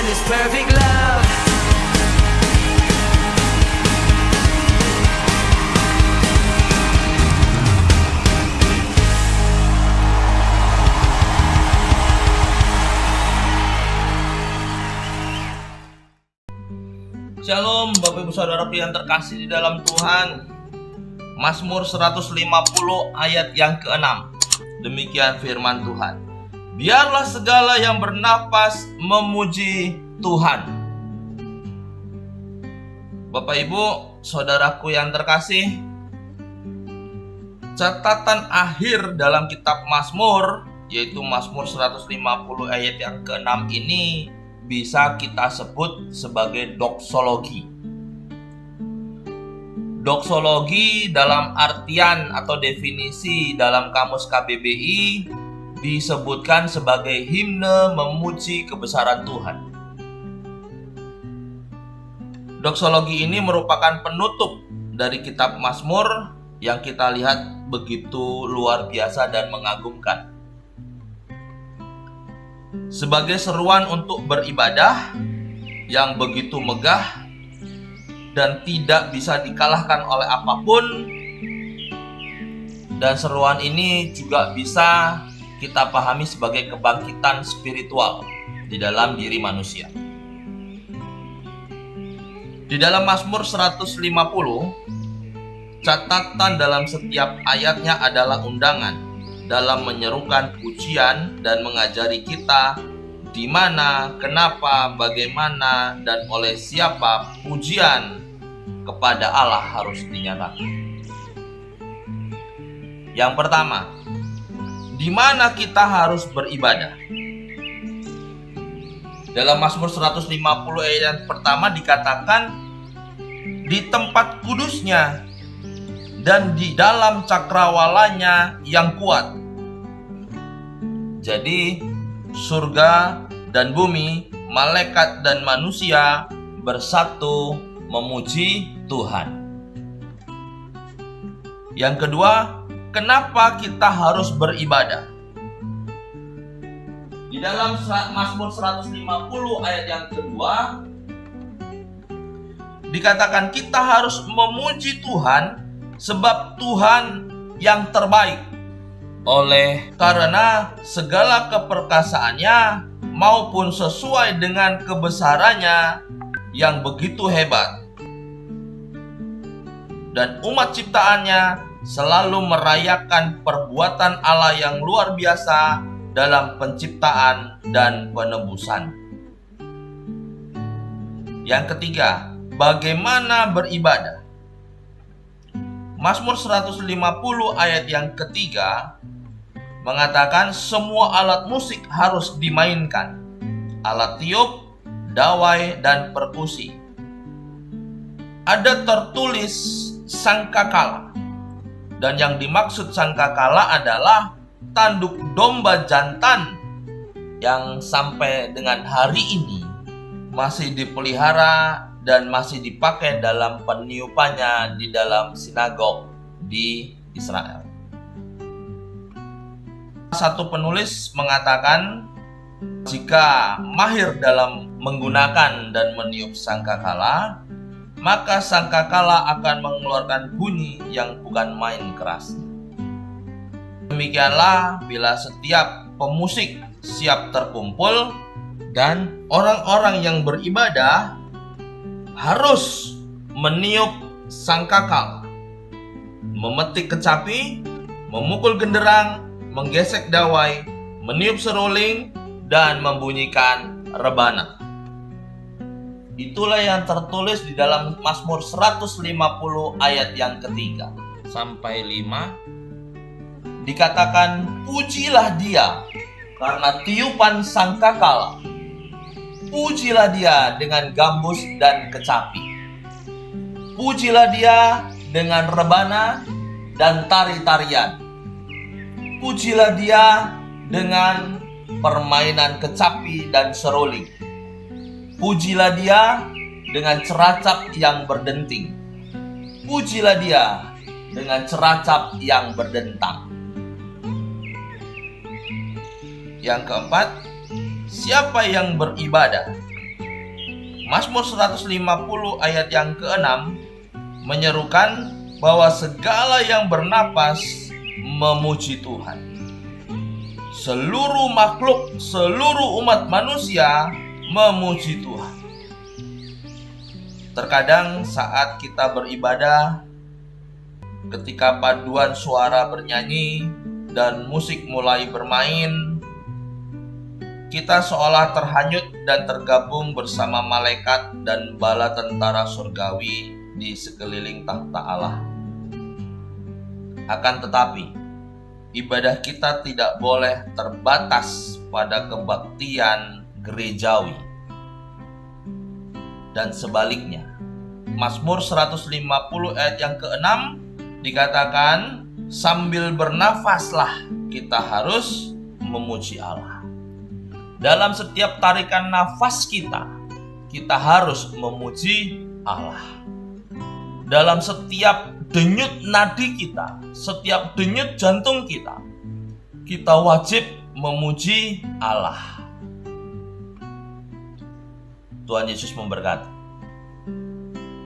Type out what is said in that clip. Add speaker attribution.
Speaker 1: this perfect love.
Speaker 2: Shalom Bapak Ibu Saudara yang terkasih di dalam Tuhan. Mazmur 150 ayat yang ke-6. Demikian firman Tuhan. Biarlah segala yang bernapas memuji Tuhan. Bapak Ibu Saudaraku yang terkasih, catatan akhir dalam kitab Mazmur, yaitu Mazmur 150 ayat yang ke-6 ini bisa kita sebut sebagai doksologi. Doksologi dalam artian atau definisi dalam kamus KBBI disebutkan sebagai himne memuji kebesaran Tuhan. Doksologi ini merupakan penutup dari kitab Mazmur yang kita lihat begitu luar biasa dan mengagumkan. Sebagai seruan untuk beribadah yang begitu megah dan tidak bisa dikalahkan oleh apapun. Dan seruan ini juga bisa kita pahami sebagai kebangkitan spiritual di dalam diri manusia. Di dalam Mazmur 150, catatan dalam setiap ayatnya adalah undangan dalam menyerukan pujian dan mengajari kita di mana, kenapa, bagaimana, dan oleh siapa pujian kepada Allah harus dinyatakan. Yang pertama, di mana kita harus beribadah. Dalam Mazmur 150 ayat yang pertama dikatakan di tempat kudusnya dan di dalam cakrawalanya yang kuat. Jadi surga dan bumi, malaikat dan manusia bersatu memuji Tuhan. Yang kedua, kenapa kita harus beribadah? Di dalam Mazmur 150 ayat yang kedua dikatakan kita harus memuji Tuhan sebab Tuhan yang terbaik, oleh karena segala keperkasaannya maupun sesuai dengan kebesarannya yang begitu hebat, dan umat ciptaannya selalu merayakan perbuatan Allah yang luar biasa dalam penciptaan dan penebusan. Yang ketiga, bagaimana beribadah? Mazmur 150 ayat yang ketiga mengatakan semua alat musik harus dimainkan, alat tiup, dawai, dan perkusi. Ada tertulis sangkakala, dan yang dimaksud sangkakala adalah tanduk domba jantan yang sampai dengan hari ini masih dipelihara dan masih dipakai dalam peniupannya di dalam sinagog di Israel. Satu penulis mengatakan jika mahir dalam menggunakan dan meniup sangkakala, maka sangkakala akan mengeluarkan bunyi yang bukan main keras. Demikianlah bila setiap pemusik siap terkumpul dan orang-orang yang beribadah harus meniup sangkakala, memetik kecapi, memukul genderang, menggesek dawai, meniup seruling, dan membunyikan rebana. Itulah yang tertulis di dalam Mazmur 150 ayat yang ketiga sampai 5. Dikatakan, pujilah dia karena tiupan sangkakala. Pujilah dia dengan gambus dan kecapi. Pujilah dia dengan rebana dan tari-tarian. Pujilah dia dengan permainan kecapi dan seruling. Pujilah dia dengan ceracap yang berdenting. Pujilah dia dengan ceracap yang berdentang. Yang keempat, siapa yang beribadah? Mazmur 150 ayat yang ke-6 menyerukan bahwa segala yang bernapas memuji Tuhan. Seluruh makhluk, seluruh umat manusia memuji Tuhan. Terkadang saat kita beribadah, ketika paduan suara bernyanyi dan musik mulai bermain, kita seolah terhanyut dan tergabung bersama malaikat dan bala tentara surgawi di sekeliling tahta Allah. Akan tetapi, ibadah kita tidak boleh terbatas pada kebaktian gerejawi. Dan sebaliknya, Mazmur 150 ayat yang ke-6 dikatakan, sambil bernafaslah kita harus memuji Allah. Dalam setiap tarikan nafas kita harus memuji Allah. Dalam setiap denyut nadi kita, setiap denyut jantung kita wajib memuji Allah. Tuhan Yesus memberkati.